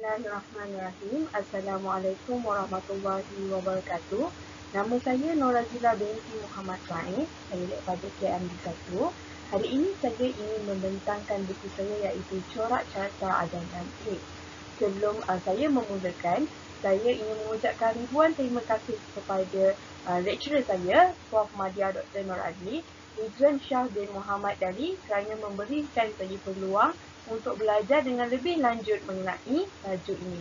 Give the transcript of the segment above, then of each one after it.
Bismillahirrahmanirrahim. Assalamualaikum warahmatullahi wabarakatuh. Nama saya Norazila binti Muhammad Raif. Saya daripada KMD1. Hari ini saya ingin membentangkan buku saya iaitu Corak Carta Adam dan Eve. Sebelum saya memulakan, saya ingin mengucapkan ribuan terima kasih kepada lecturer saya, Prof. Madya Dr. Nur Azli, Izzuan Shah bin Muhammad Dali kerana memberikan saya peluang untuk belajar dengan lebih lanjut mengenai tajuk ini.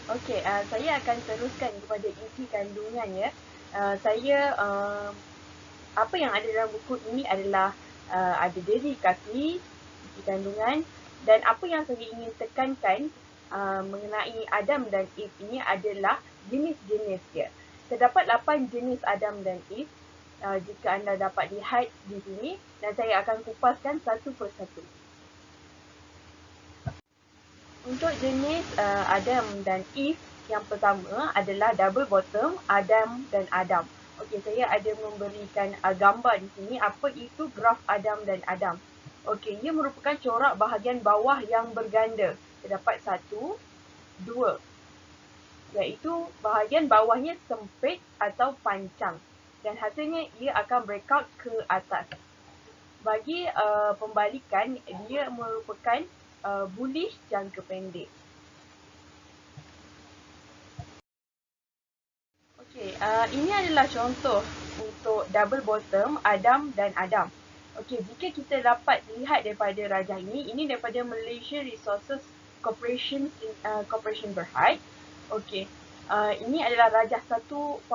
Okey, saya akan teruskan kepada isi kandungan ya. Apa yang ada dalam buku ini adalah ada dedikasi, isi kandungan, dan apa yang saya ingin tekankan mengenai Adam dan Eve ini adalah jenis-jenis dia. Terdapat 8 jenis Adam dan Eve jika anda dapat lihat di sini, dan saya akan kupaskan satu persatu. Untuk jenis Adam dan Eve, yang pertama adalah double bottom, Adam dan Adam. Okey, saya ada memberikan gambar di sini apa itu graf Adam dan Adam. Okey, ia merupakan corak bahagian bawah yang berganda. Terdapat 1, 2, iaitu bahagian bawahnya sempit atau pancang. Dan hasilnya ia akan breakout ke atas. Bagi pembalikan, dia merupakan bullish jangka pendek. Okey, ini adalah contoh untuk double bottom Adam dan Adam. Okey, jika kita dapat lihat daripada rajah ini daripada Malaysia Resources Corporation Berhad. Okey, ini adalah rajah 1.1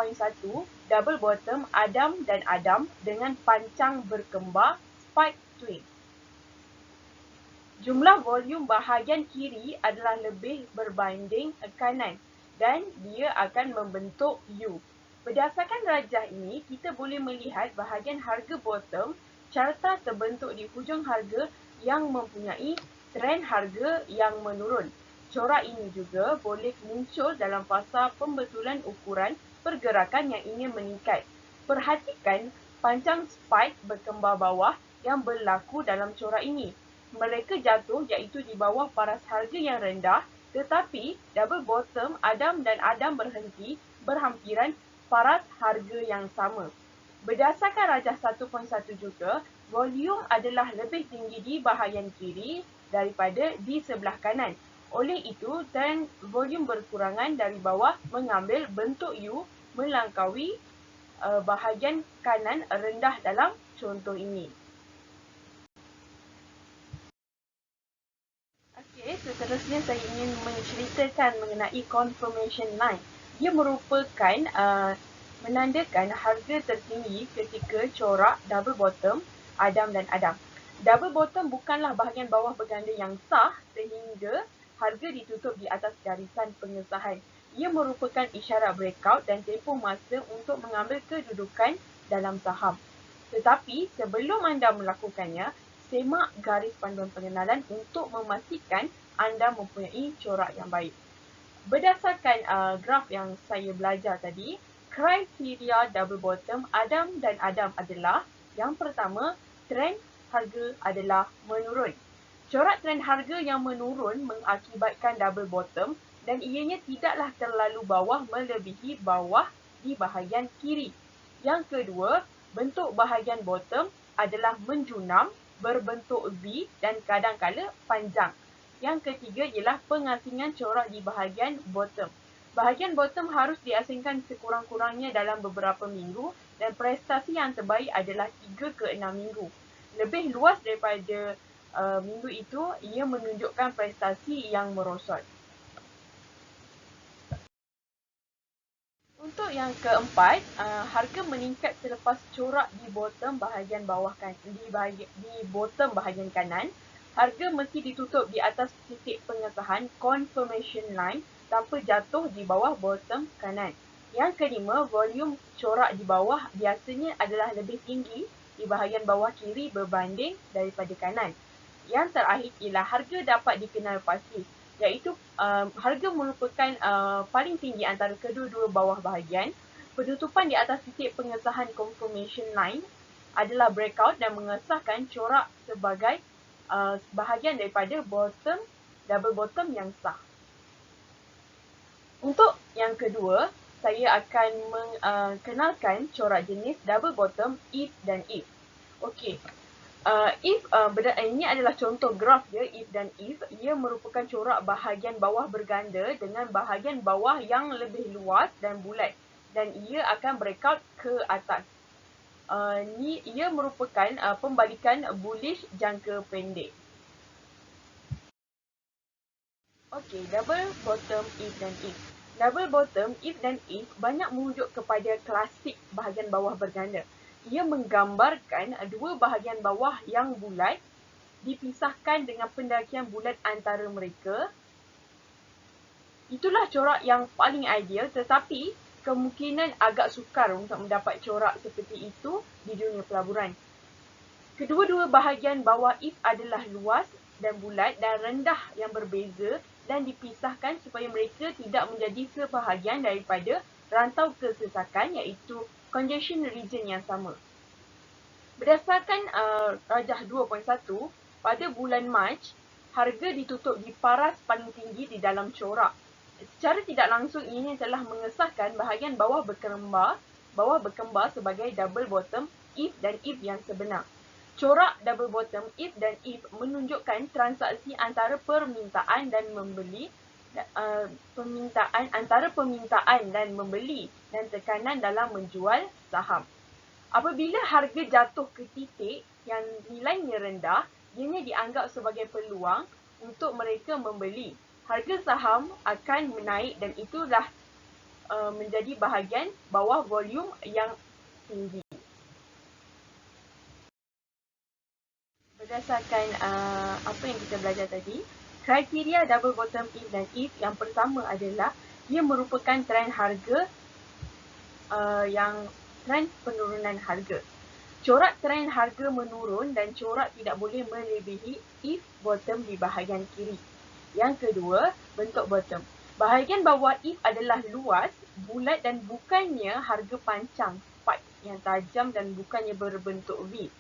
double bottom Adam dan Adam dengan pancang berkembar spike twin. Jumlah volume bahagian kiri adalah lebih berbanding kanan dan dia akan membentuk U. Berdasarkan rajah ini, kita boleh melihat bahagian harga bottom carta terbentuk di hujung harga yang mempunyai trend harga yang menurun. Corak ini juga boleh muncul dalam fasa pembetulan ukuran pergerakan yang ingin meningkat. Perhatikan pancang spike berkembar bawah yang berlaku dalam corak ini. Mereka jatuh iaitu di bawah paras harga yang rendah, tetapi double bottom Adam dan Adam berhenti berhampiran paras harga yang sama. Berdasarkan rajah 1.1 juga, volume adalah lebih tinggi di bahagian kiri daripada di sebelah kanan. Oleh itu, trend volume berkurangan dari bawah mengambil bentuk U melangkaui bahagian kanan rendah dalam contoh ini. Okey, seterusnya saya ingin menceritakan mengenai confirmation line. Dia merupakan menandakan harga tertinggi ketika corak double bottom Adam dan Adam. Double bottom bukanlah bahagian bawah berganda yang sah sehingga harga ditutup di atas garisan pengesahan. Ia merupakan isyarat breakout dan tempoh masa untuk mengambil kedudukan dalam saham. Tetapi sebelum anda melakukannya, semak garis panduan pengenalan untuk memastikan anda mempunyai corak yang baik. Berdasarkan graf yang saya belajar tadi, kriteria double bottom Adam dan Adam adalah yang pertama, trend harga adalah menurun. Corak trend harga yang menurun mengakibatkan double bottom dan ianya tidaklah terlalu bawah melebihi bawah di bahagian kiri. Yang kedua, bentuk bahagian bottom adalah menjunam, berbentuk V dan kadangkala panjang. Yang ketiga ialah pengasingan corak di bahagian bottom. Bahagian bottom harus diasingkan sekurang-kurangnya dalam beberapa minggu dan prestasi yang terbaik adalah 3 ke 6 minggu. Lebih luas daripada minggu itu, ia menunjukkan prestasi yang merosot. Untuk yang keempat, harga meningkat selepas corak di bottom bahagian bawah di bottom bahagian kanan. Harga mesti ditutup di atas titik pengesahan confirmation line tanpa jatuh di bawah bottom kanan. Yang kelima, volume corak di bawah biasanya adalah lebih tinggi di bahagian bawah kiri berbanding daripada kanan. Yang terakhir ialah harga dapat dikenal pasti, iaitu harga merupakan paling tinggi antara kedua-dua bawah bahagian. Penutupan di atas titik pengesahan confirmation line adalah breakout dan mengesahkan corak sebagai bahagian daripada double bottom yang sah. Untuk yang kedua, saya akan mengenalkan corak jenis double bottom if dan if. Okey. Ini adalah contoh graf dia, if dan if. Ia merupakan corak bahagian bawah berganda dengan bahagian bawah yang lebih luas dan bulat, dan ia akan breakout ke atas. Ia merupakan pembalikan bullish jangka pendek. Okey, double bottom if dan if. Double bottom if dan if banyak merujuk kepada klasik bahagian bawah berganda. Ia menggambarkan dua bahagian bawah yang bulat dipisahkan dengan pendakian bulat antara mereka. Itulah corak yang paling ideal, tetapi kemungkinan agak sukar untuk mendapat corak seperti itu di dunia pelaburan. Kedua-dua bahagian bawah if adalah luas dan bulat dan rendah yang berbeza dan dipisahkan supaya mereka tidak menjadi sebahagian daripada rantau kesesakan, iaitu congestion region yang sama. Berdasarkan rajah 2.1, pada bulan Mac, harga ditutup di paras paling tinggi di dalam corak. Secara tidak langsung ini telah mengesahkan bahagian bawah berkembar sebagai double bottom if dan if yang sebenar. Corak double bottom if dan if menunjukkan transaksi antara permintaan dan membeli, antara permintaan dan membeli dan tekanan dalam menjual saham. Apabila harga jatuh ke titik yang nilainya rendah, ianya dianggap sebagai peluang untuk mereka membeli. Harga saham akan menaik dan itulah menjadi bahagian bawah volume yang tinggi. Berdasarkan apa yang kita belajar tadi, kriteria double bottom if dan if yang pertama adalah ia merupakan trend harga yang trend penurunan harga. Corak trend harga menurun dan corak tidak boleh melebihi if bottom di bahagian kiri. Yang kedua, bentuk bottom. Bahagian bawah if adalah luas, bulat dan bukannya harga pancang, spike yang tajam dan bukannya berbentuk V.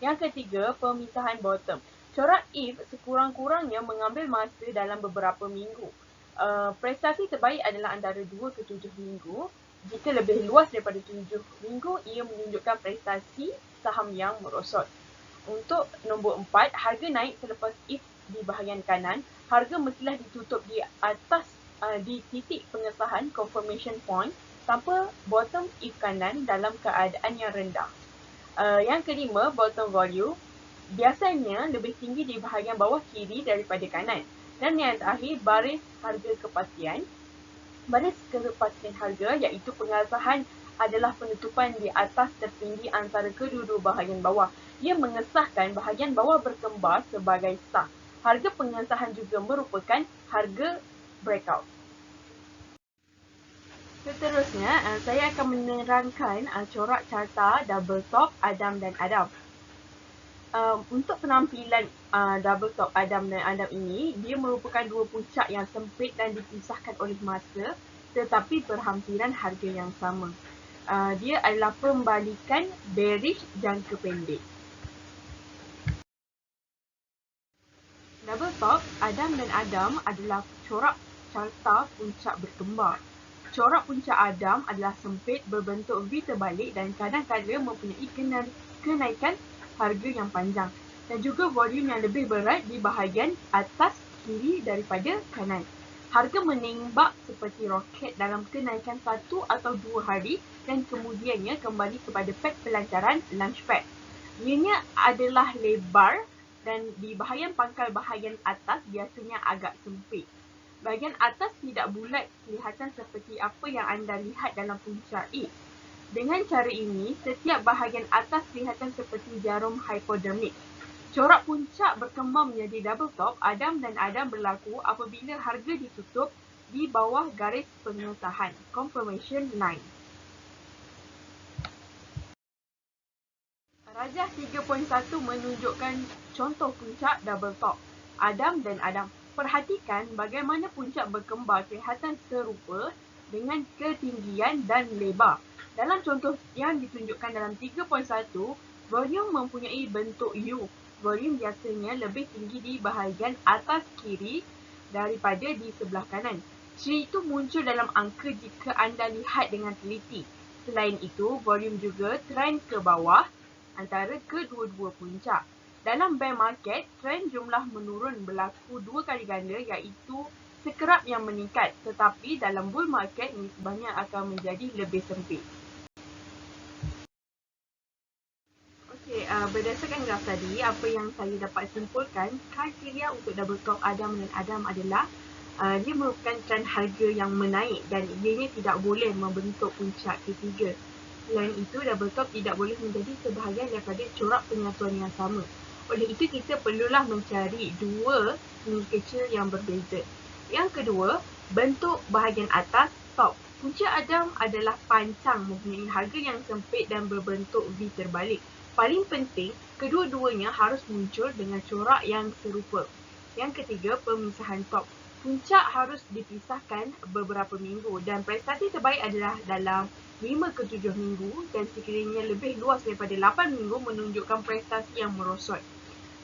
Yang ketiga, pemisahan bottom. Corak if sekurang-kurangnya mengambil masa dalam beberapa minggu. Prestasi terbaik adalah antara 2 ke 7 minggu. Jika lebih luas daripada 7 minggu, ia menunjukkan prestasi saham yang merosot. Untuk nombor 4, harga naik selepas if di bahagian kanan. Harga mestilah ditutup di atas di titik pengesahan confirmation point tanpa bottom if kanan dalam keadaan yang rendah. Yang kelima, bottom value biasanya lebih tinggi di bahagian bawah kiri daripada kanan. Dan yang terakhir, baris harga kepastian. Baris kepastian harga iaitu pengesahan adalah penutupan di atas tertinggi antara kedua-dua bahagian bawah. Ia mengesahkan bahagian bawah berkembar sebagai sah. Harga pengesahan juga merupakan harga breakout. Seterusnya, saya akan menerangkan corak carta double top Adam dan Adam. Untuk penampilan double top Adam dan Adam ini, dia merupakan dua puncak yang sempit dan dipisahkan oleh masa, tetapi berhampiran harga yang sama. Dia adalah pembalikan bearish jangka pendek. Double top Adam dan Adam adalah corak carta puncak berkembar. Corak puncak Adam adalah sempit, berbentuk V terbalik dan kadang-kadang mempunyai kenaikan harga yang panjang dan juga volume yang lebih berat di bahagian atas kiri daripada kanan. Harga menembak seperti roket dalam kenaikan 1 atau 2 hari dan kemudiannya kembali kepada pad pelancaran launchpad. Ianya adalah lebar dan di bahagian pangkal bahagian atas biasanya agak sempit. Bahagian atas tidak bulat kelihatan seperti apa yang anda lihat dalam puncak A. Dengan cara ini, setiap bahagian atas kelihatan seperti jarum hypodermic. Corak puncak berkembang menjadi double top Adam dan Adam berlaku apabila harga ditutup di bawah garis pengesahan confirmation line. Rajah 3.1 menunjukkan contoh puncak double top, Adam dan Adam. Perhatikan bagaimana puncak berkembar kelihatan serupa dengan ketinggian dan lebar. Dalam contoh yang ditunjukkan dalam 3.1, volume mempunyai bentuk U. Volume biasanya lebih tinggi di bahagian atas kiri daripada di sebelah kanan. Ciri itu muncul dalam angka jika anda lihat dengan teliti. Selain itu, volume juga trend ke bawah antara kedua-dua puncak. Dalam bear market, trend jumlah menurun berlaku 2 kali ganda iaitu sekerap yang meningkat, tetapi dalam bull market nisbahnya akan menjadi lebih sempit. Berdasarkan graf tadi, apa yang saya dapat simpulkan, kriteria untuk double top Adam dan Adam adalah dia merupakan trend harga yang menaik dan ianya tidak boleh membentuk puncak ketiga. Selain itu, double top tidak boleh menjadi sebahagian daripada corak penyatuan yang sama. Oleh itu, kita perlulah mencari dua tinggi kecil yang berbeza. Yang kedua, bentuk bahagian atas, top. Puncak Adam adalah pancang, mempunyai harga yang sempit dan berbentuk V terbalik. Paling penting, kedua-duanya harus muncul dengan corak yang serupa. Yang ketiga, pemisahan top. Puncak harus dipisahkan beberapa minggu dan prestasi terbaik adalah dalam 5 ke 7 minggu dan sekiranya lebih luas daripada 8 minggu menunjukkan prestasi yang merosot.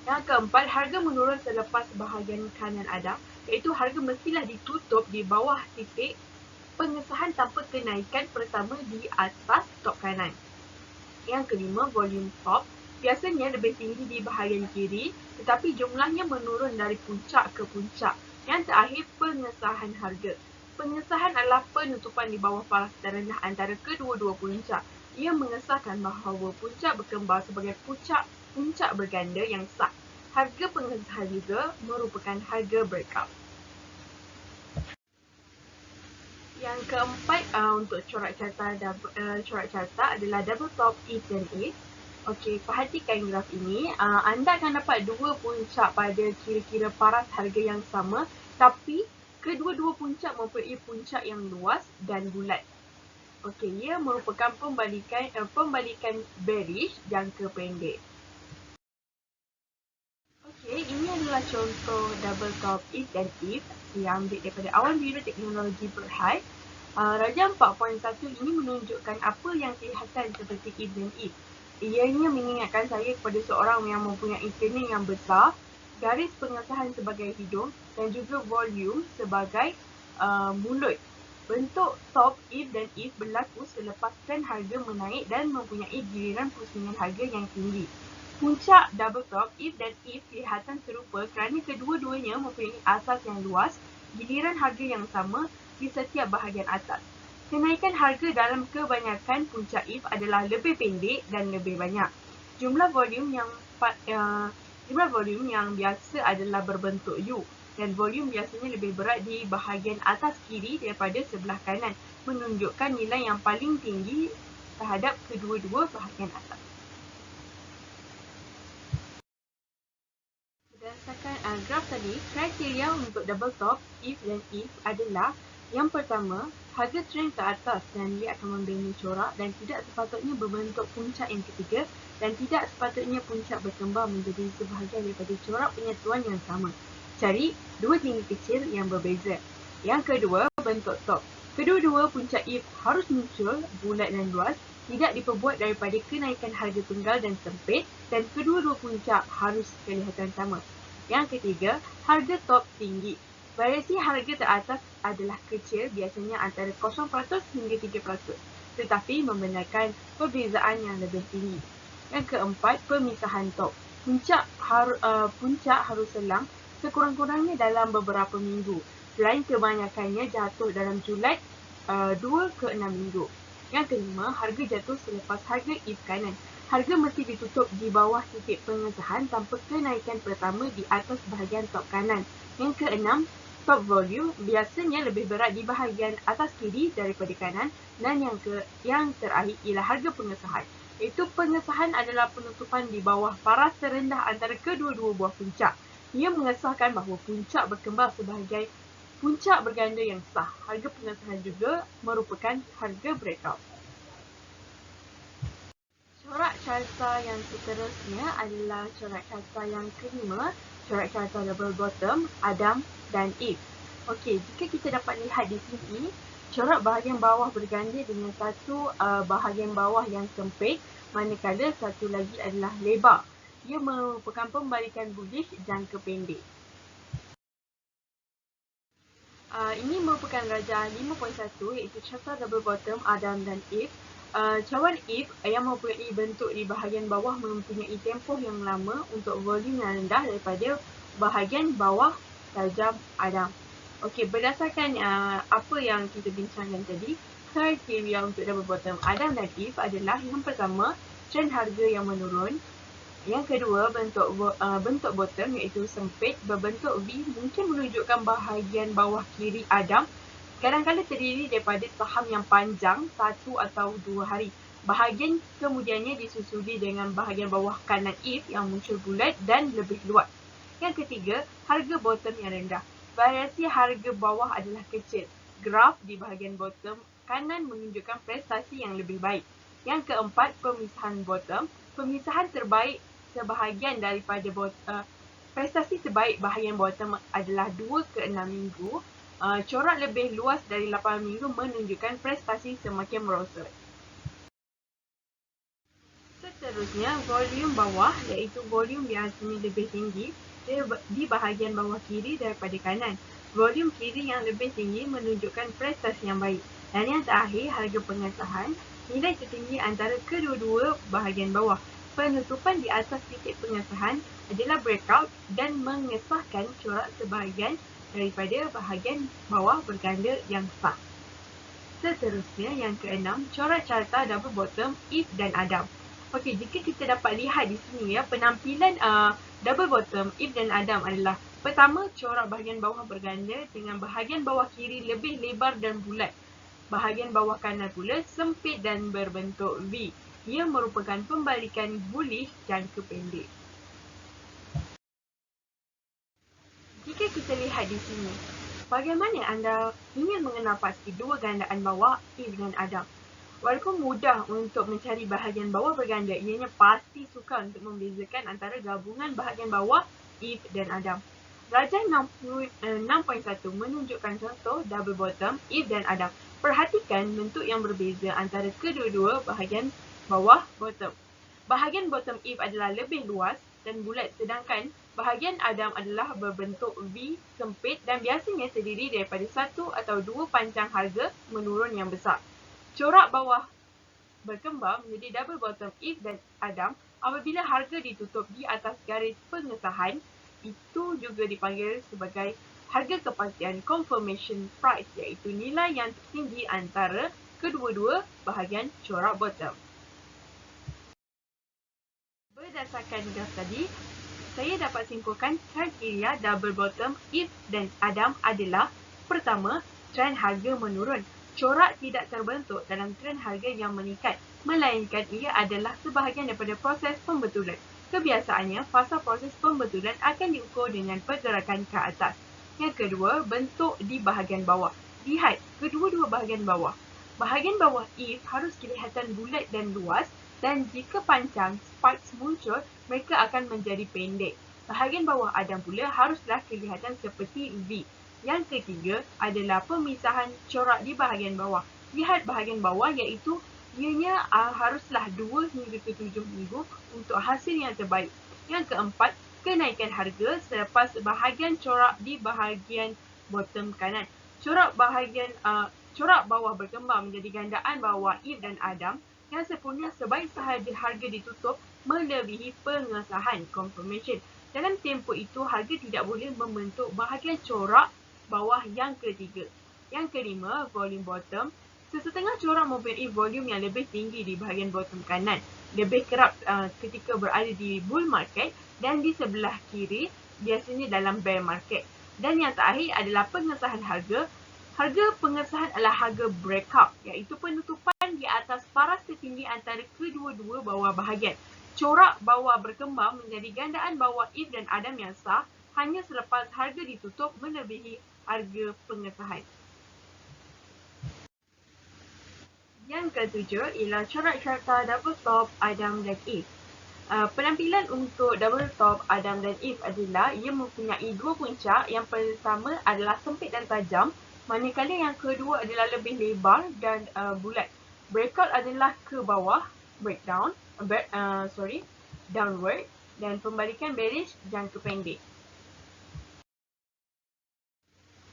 Yang keempat, harga menurun selepas bahagian kanan Adam, iaitu harga mestilah ditutup di bawah titik pengesahan tanpa kenaikan pertama di atas top kanan. Yang kelima, volume top biasanya lebih tinggi di bahagian kiri tetapi jumlahnya menurun dari puncak ke puncak. Yang terakhir, pengesahan harga. Pengesahan adalah penutupan di bawah paras terendah antara kedua-dua puncak. Ia mengesahkan bahawa puncak berkembar sebagai puncak berganda yang sah. Harga pengesahan juga merupakan harga breakout. Yang keempat untuk corak carta adalah double top if dan if. Okey, perhatikan graf ini. Anda akan dapat dua puncak pada kira-kira paras harga yang sama, tapi kedua-dua puncak mempunyai puncak yang luas dan bulat. Okey, ia merupakan pembalikan bearish jangka pendek. Okey, ini adalah contoh double top if dan if. Saya ambil daripada Awan Biru Teknologi Berhad. Rajah 4.1 ini menunjukkan apa yang kelihatan seperti if dan if. Ianya mengingatkan saya kepada seorang yang mempunyai kening yang besar, garis pengesahan sebagai hidung dan juga volume sebagai mulut. Bentuk top if dan if berlaku selepas trend harga menaik dan mempunyai giliran pusingan harga yang tinggi. Puncak double top if dan if kelihatan serupa kerana kedua-duanya mempunyai asas yang luas, giliran harga yang sama di setiap bahagian atas. Kenaikan harga dalam kebanyakan puncak if adalah lebih pendek dan lebih banyak. Jumlah volume yang biasa adalah berbentuk U dan volume biasanya lebih berat di bahagian atas kiri daripada sebelah kanan, menunjukkan nilai yang paling tinggi terhadap kedua-dua bahagian atas. Berdasarkan graf tadi, kriteria untuk double top if dan if adalah yang pertama, harga trend ke atas dan dia akan membina corak dan tidak sepatutnya berbentuk puncak yang ketiga dan tidak sepatutnya puncak berkembar menjadi sebahagian daripada corak penyatuan yang sama. Cari dua tinggi kecil yang berbeza. Yang kedua, bentuk top. Kedua-dua puncak if harus muncul bulat dan luas, tidak diperbuat daripada kenaikan harga tunggal dan sempit dan kedua-dua puncak harus kelihatan sama. Yang ketiga, harga top tinggi. Variasi harga teratas adalah kecil, biasanya antara 0% hingga 3%, tetapi membenarkan perbezaan yang lebih tinggi. Yang keempat, pemisahan top. Puncak harus selang sekurang-kurangnya dalam beberapa minggu, selain kebanyakannya jatuh dalam julat 2 ke 6 minggu. Yang kelima, harga jatuh selepas harga if kanan. Harga mesti ditutup di bawah titik pengesahan tanpa kenaikan pertama di atas bahagian top kanan. Yang keenam, top volume biasanya lebih berat di bahagian atas kiri daripada kanan dan yang terakhir ialah harga pengesahan. Iaitu pengesahan adalah penutupan di bawah paras terendah antara kedua-dua buah puncak. Ia mengesahkan bahawa puncak berkembar sebagai puncak berganda yang sah. Harga pengesahan juga merupakan harga breakout. Corak carta yang seterusnya adalah corak carta yang kelima, corak carta double bottom, Adam dan Eve. Okey, jika kita dapat lihat di sini, corak bahagian bawah berganda dengan satu bahagian bawah yang sempit, manakala satu lagi adalah lebar. Ia merupakan pembalikan bullish jangka pendek. Ini merupakan rajah 5.1 iaitu carta double bottom Adam dan Eve. Cawan Eve yang mempunyai bentuk di bahagian bawah mempunyai tempoh yang lama untuk volume yang rendah daripada bahagian bawah tajam Adam. Okey, berdasarkan apa yang kita bincangkan tadi, kriteria untuk double bottom Adam dan Eve adalah yang pertama, trend harga yang menurun. Yang kedua, bentuk bottom iaitu sempit berbentuk V mungkin menunjukkan bahagian bawah kiri Adam kadang-kadang terdiri daripada saham yang panjang 1 atau 2 hari. Bahagian kemudiannya disusuli dengan bahagian bawah kanan Eve yang muncul bulat dan lebih luas. Yang ketiga, harga bottom yang rendah. Variasi harga bawah adalah kecil. Graf di bahagian bottom kanan menunjukkan prestasi yang lebih baik. Yang keempat, pemisahan bottom. Pemisahan terbaik sebahagian daripada prestasi terbaik bahagian bottom adalah 2 ke 6 minggu. Corak lebih luas dari 8 minggu menunjukkan prestasi semakin merosot. Seterusnya, volume bawah iaitu volume biasanya lebih tinggi di bahagian bawah kiri daripada kanan. Volume kiri yang lebih tinggi menunjukkan prestasi yang baik. Dan yang terakhir, harga pengesahan, nilai tertinggi antara kedua-dua bahagian bawah. Penutupan di atas titik pengesahan adalah breakout dan mengesahkan corak sebahagian daripada bahagian bawah berganda yang sah. Seterusnya, yang keenam, corak carta double bottom Eve dan Adam. Okey, jika kita dapat lihat di sini ya, penampilan double bottom Eve dan Adam adalah pertama, corak bahagian bawah berganda dengan bahagian bawah kiri lebih lebar dan bulat. Bahagian bawah kanan pula sempit dan berbentuk V. Ia merupakan pembalikan bullish jangka pendek. Jika kita lihat di sini, bagaimana anda ingin mengenal pasti dua gandaan bawah Eve dan Adam? Walaupun mudah untuk mencari bahagian bawah berganda, ianya pasti sukar untuk membezakan antara gabungan bahagian bawah Eve dan Adam. Rajah 6.1 menunjukkan contoh double bottom Eve dan Adam. Perhatikan bentuk yang berbeza antara kedua-dua bahagian bawah bottom. Bahagian bottom Eve adalah lebih luas dan bulat, sedangkan bahagian Adam adalah berbentuk V, sempit dan biasanya terdiri daripada 1 atau 2 pancang harga menurun yang besar. Corak bawah berkembang menjadi double bottom Eve dan Adam apabila harga ditutup di atas garis pengesahan. Itu juga dipanggil sebagai harga kepastian confirmation price, iaitu nilai yang tertinggi antara kedua-dua bahagian corak bottom. Berdasarkan graf tadi, saya dapat simpulkan kriteria double bottom Eve dan Adam adalah pertama, trend harga menurun. Corak tidak terbentuk dalam trend harga yang meningkat, melainkan ia adalah sebahagian daripada proses pembetulan. Kebiasaannya, fasa proses pembetulan akan diukur dengan pergerakan ke atas. Yang kedua, bentuk di bahagian bawah. Lihat kedua-dua bahagian bawah. Bahagian bawah Eve harus kelihatan bulat dan luas, dan jika pancang spikes muncul, mereka akan menjadi pendek. Bahagian bawah Adam pula haruslah kelihatan seperti V. Yang ketiga adalah pemisahan corak di bahagian bawah. Lihat bahagian bawah iaitu ianya haruslah 2 hingga ke 7 minggu untuk hasil yang terbaik. Yang keempat, kenaikan harga selepas bahagian corak di bahagian bottom kanan. Corak bawah berkembang menjadi gandaan bawah Eve dan Adam yang sempurna sebaik sahaja harga ditutup melebihi pengesahan confirmation. Dalam tempoh itu, harga tidak boleh membentuk bahagian corak bawah yang ketiga. Yang kelima, volume bottom. Sesetengah corak mempunyai volume yang lebih tinggi di bahagian bottom kanan, lebih kerap ketika berada di bull market, dan di sebelah kiri biasanya dalam bear market. Dan yang terakhir adalah pengesahan harga. Harga pengesahan adalah harga breakout, iaitu penutupan di atas paras tertinggi antara kedua-dua bawah bahagian. Corak bawah berkembang menjadi gandaan bawah Eve dan Adam yang sah hanya selepas harga ditutup melebihi harga pengesahan. Yang ketujuh ialah corak carta double top Adam dan Eve. Penampilan untuk double top Adam dan Eve adalah ia mempunyai dua puncak. Yang pertama adalah sempit dan tajam, manakala yang kedua adalah lebih lebar dan bulat. Breakout adalah ke bawah, downward, dan pembalikan bearish jangka pendek.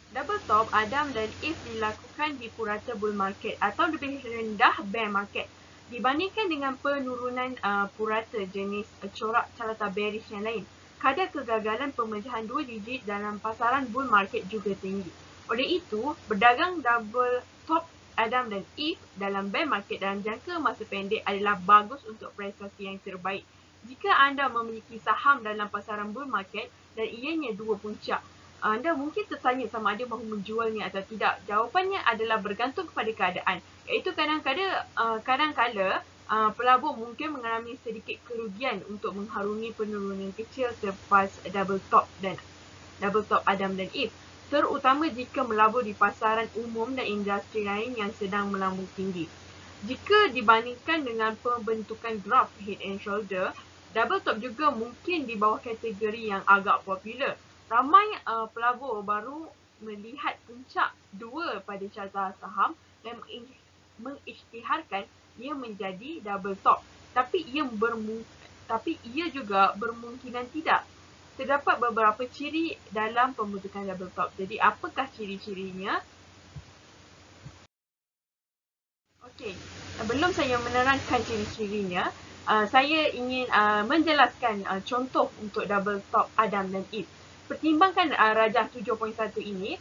Double top Adam dan Eve dilakukan di purata bull market atau lebih rendah bear market dibandingkan dengan penurunan purata jenis corak carta bearish yang lain. Kadar kegagalan pemecahan 2 digit dalam pasaran bull market juga tinggi. Oleh itu, berdagang double top Adam dan Eve dalam bear market dalam jangka masa pendek adalah bagus untuk prestasi yang terbaik. Jika anda memiliki saham dalam pasaran bull market dan ianya dua puncak, anda mungkin tertanya sama ada mahu menjualnya atau tidak. Jawapannya adalah bergantung kepada keadaan. Iaitu kadang-kala pelabur mungkin mengalami sedikit kerugian untuk mengharungi penurunan kecil selepas double top Adam dan Eve. Terutama jika melabur di pasaran umum dan industri lain yang sedang melambung tinggi. Jika dibandingkan dengan pembentukan graf head and shoulder, double top juga mungkin di bawah kategori yang agak popular. Ramai pelabur baru melihat puncak 2 pada carta saham dan mengisytiharkan ia menjadi double top. Tapi ia juga bermungkinan tidak. Terdapat beberapa ciri dalam pembentukan double top. Jadi apakah ciri-cirinya? Okey, sebelum saya menerangkan ciri-cirinya, saya ingin menjelaskan contoh untuk double top Adam dan Eve. Pertimbangkan rajah 7.1 ini,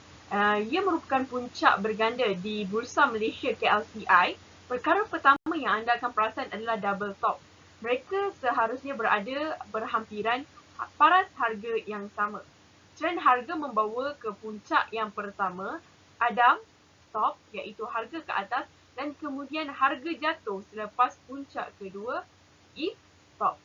ia merupakan puncak berganda di Bursa Malaysia KLCI. Perkara pertama yang anda akan perasan adalah double top. Mereka seharusnya berada berhampiran paras harga yang sama. Trend harga membawa ke puncak yang pertama, Adam top, iaitu harga ke atas, dan kemudian harga jatuh selepas puncak kedua, Eve top.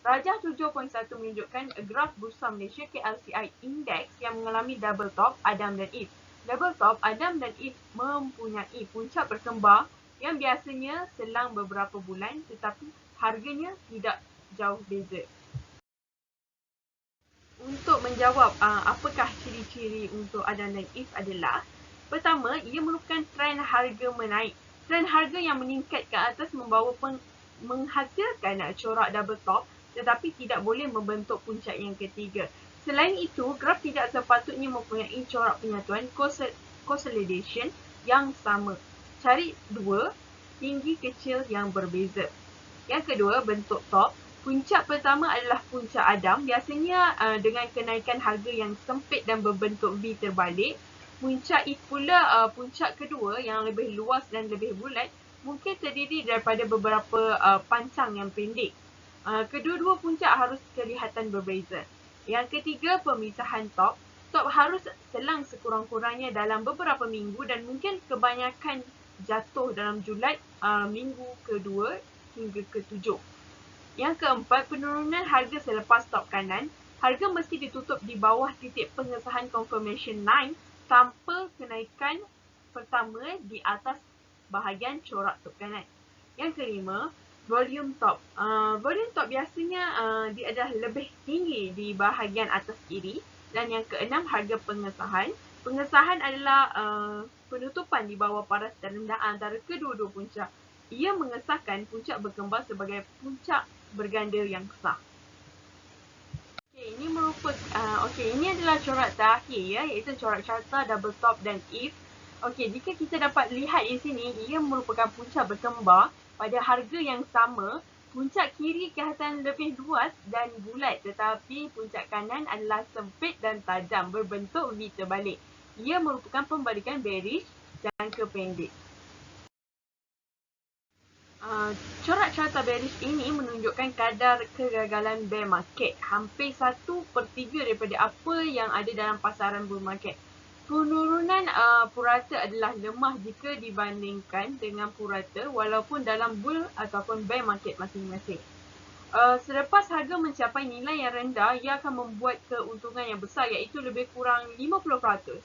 Rajah 7.1 menunjukkan graf Bursa Malaysia KLCI Index yang mengalami double top Adam dan Eve. Double top Adam dan Eve mempunyai puncak berkembar yang biasanya selang beberapa bulan tetapi harganya tidak jauh beza. Untuk menjawab apakah ciri-ciri untuk Adam dan Eve adalah, pertama, ia merupakan trend harga menaik. Trend harga yang meningkat ke atas menghasilkan corak double top tetapi tidak boleh membentuk puncak yang ketiga. Selain itu, graf tidak sepatutnya mempunyai corak penyatuan consolidation yang sama. Cari dua tinggi kecil yang berbeza. Yang kedua, bentuk top. Puncak pertama adalah puncak Adam, biasanya dengan kenaikan harga yang sempit dan berbentuk V terbalik. Puncak Eve pula, puncak kedua yang lebih luas dan lebih bulat, mungkin terdiri daripada beberapa pancang yang pendek. Kedua-dua puncak harus kelihatan berbeza. Yang ketiga, pemisahan top. Top harus selang sekurang-kurangnya dalam beberapa minggu dan mungkin kebanyakan jatuh dalam julat minggu kedua hingga ketujuh. Yang keempat, penurunan harga selepas top kanan. Harga mesti ditutup di bawah titik pengesahan confirmation line tanpa kenaikan pertama di atas bahagian corak top kanan. Yang kelima, volume top. Volume top biasanya dia adalah lebih tinggi di bahagian atas kiri. Dan yang keenam, harga pengesahan. Pengesahan adalah penutupan di bawah paras terendah antara kedua-dua puncak. Ia mengesahkan puncak berkembar sebagai puncak berganda yang sah. Ini adalah corak terakhir ya, iaitu corak carta double top dan Eve. Jika kita dapat lihat di sini, ia merupakan puncak berkembar pada harga yang sama. Puncak kiri kelihatan lebih luas dan bulat, tetapi puncak kanan adalah sempit dan tajam berbentuk V terbalik. Ia merupakan pembalikan bearish jangka pendek. Corak carta bearish ini menunjukkan kadar kegagalan bear market, hampir 1/3 daripada apa yang ada dalam pasaran bull market. Penurunan purata adalah lemah jika dibandingkan dengan purata walaupun dalam bull ataupun bear market masing-masing. Selepas harga mencapai nilai yang rendah, ia akan membuat keuntungan yang besar iaitu lebih kurang 50%.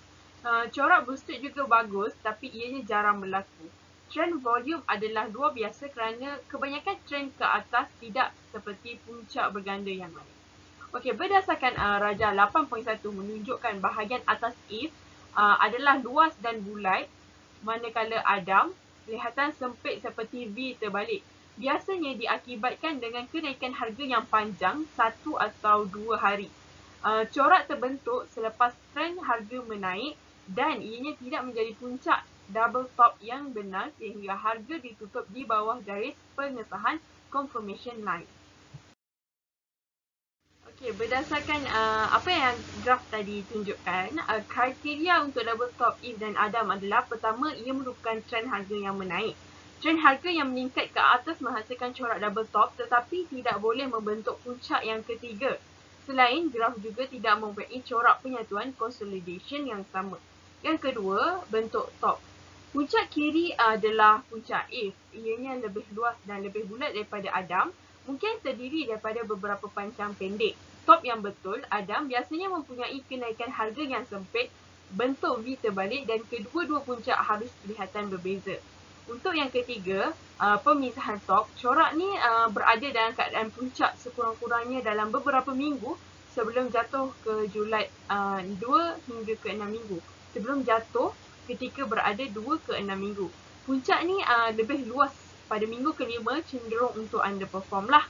Corak boosted juga bagus tapi ianya jarang berlaku. Trend volume adalah luar biasa kerana kebanyakan trend ke atas tidak seperti puncak berganda yang lain. Okey, berdasarkan Raja 8.1 menunjukkan bahagian atas if adalah luas dan bulat, manakala Adam kelihatan sempit seperti V terbalik. Biasanya diakibatkan dengan kenaikan harga yang panjang 1 atau 2 hari. Corak terbentuk selepas trend harga menaik dan ianya tidak menjadi puncak double top yang benar sehingga harga ditutup di bawah garis pengesahan confirmation line. Okey, berdasarkan apa yang graf tadi tunjukkan, kriteria untuk double top if dan Adam adalah pertama, ia merupakan trend harga yang menaik. Trend harga yang meningkat ke atas menghasilkan corak double top tetapi tidak boleh membentuk puncak yang ketiga. Selain graf juga tidak mempunyai corak penyatuan consolidation yang sama. Yang kedua, bentuk top. Puncak kiri adalah puncak if. Ianya lebih luas dan lebih bulat daripada Adam. Mungkin terdiri daripada beberapa pancang pendek. Top yang betul, Adam biasanya mempunyai kenaikan harga yang sempit, bentuk V terbalik dan kedua-dua puncak harus kelihatan berbeza. Untuk yang ketiga, pemisahan top, corak ni berada dalam keadaan puncak sekurang-kurangnya dalam beberapa minggu sebelum jatuh ke julat 2 hingga ke 6 minggu. Sebelum jatuh ketika berada 2 ke 6 minggu. Puncak ni lebih luas pada minggu kelima cenderung untuk underperform lah.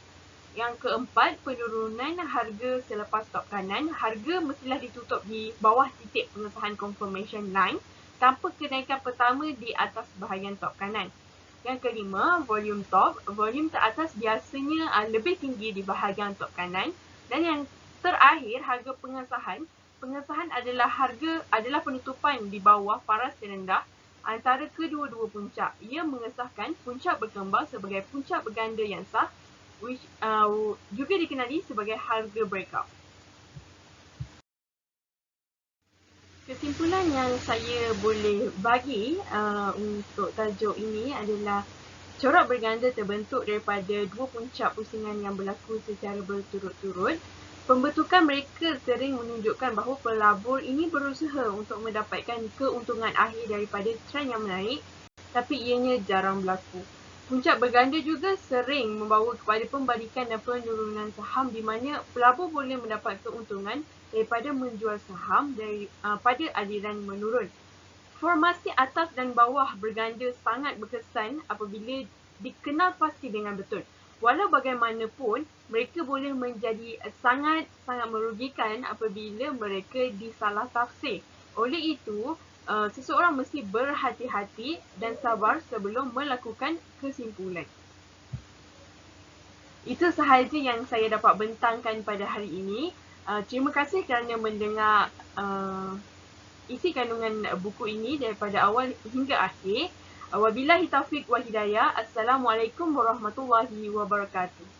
Yang keempat, penurunan harga selepas top kanan. Harga mestilah ditutup di bawah titik pengesahan confirmation line tanpa kenaikan pertama di atas bahagian top kanan. Yang kelima, volume top. Volume teratas biasanya lebih tinggi di bahagian top kanan. Dan yang terakhir, harga pengesahan. Pengesahan adalah penutupan di bawah paras terendah antara kedua-dua puncak. Ia mengesahkan puncak berkembang sebagai puncak berganda yang sah, which juga dikenali sebagai harga breakout. Kesimpulan yang saya boleh bagi untuk tajuk ini adalah corak berganda terbentuk daripada dua puncak pusingan yang berlaku secara berturut-turut. Pembentukan mereka sering menunjukkan bahawa pelabur ini berusaha untuk mendapatkan keuntungan akhir daripada trend yang menaik, tapi ianya jarang berlaku. Puncak berganda juga sering membawa kepada pembalikan dan penurunan saham di mana pelabur boleh mendapat keuntungan daripada menjual saham pada aliran menurun. Formasi atas dan bawah berganda sangat berkesan apabila dikenal pasti dengan betul. Walau bagaimanapun, mereka boleh menjadi sangat merugikan apabila mereka disalah tafsir. Oleh itu, seseorang mesti berhati-hati dan sabar sebelum melakukan kesimpulan. Itu sahaja yang saya dapat bentangkan pada hari ini. Terima kasih kerana mendengar isi kandungan buku ini daripada awal hingga akhir. Wabillahi taufiq wal hidayah. Assalamualaikum warahmatullahi wabarakatuh.